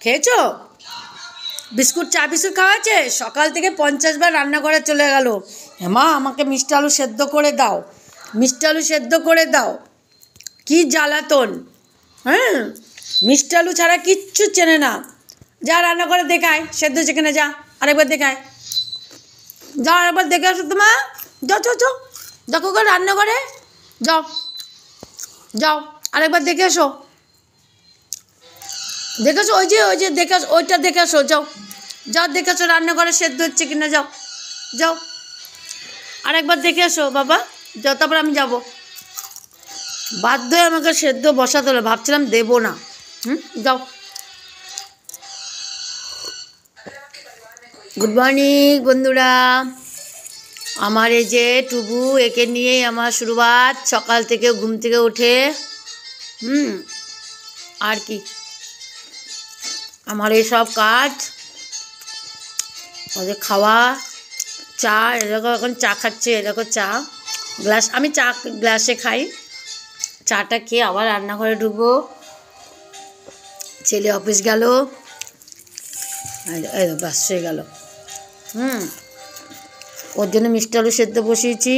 খেয়েছো? বিস্কুট চা বিস্কুট খাওয়া আছে? সকাল থেকে 50 বার রান্না করে চলে গেল। মা আমাকে মিষ্টি আলু সেদ্ধ করে দাও, মিষ্টি আলু সেদ্ধ করে দাও। কি জ্বালাতন! হ্যাঁ, মিষ্টি আলু ছাড়া কিচ্ছু চেনে না। যা রান্না করে দেখায়, সেদ্ধ চিকেনে যা আরেকবার দেখায়, যাও আরেকবার দেখে আসো তো মা। যাও যাও যাও, দেখো গো রান্না করে, যাও যাও আরেকবার দেখে আসো, দেখে আসো। ওই যে দেখে আসো, ওইটা দেখে আসো, যাও যাও দেখে আসো রান্না করে সেদ্ধ হচ্ছে কিনা, যাও যাও আরেকবার দেখে আসো বাবা, যাও। তারপর আমি যাব। বাধ্য হয়ে আমাকে সেদ্ধ বসাতে হলো, ভাবছিলাম দেবো না। যাও। গুড মর্নিং বন্ধুরা, আমার এই যে টুবু, একে নিয়েই আমার শুরুয়াত সকাল থেকে ঘুম থেকে উঠে। আর কি আমার এই সব কাজ, ওদের খাওয়া, চা, এরকম এখন চা খাচ্ছে, এরকম চা গ্লাস, আমি চা গ্লাসে খাই। চাটা খেয়ে আবার রান্নাঘরে ঢুকবো। ছেলে অফিস গেল, বাস হয়ে গেল। ওর জন্য মিষ্টি আলু সেদ্ধ বসিয়েছি।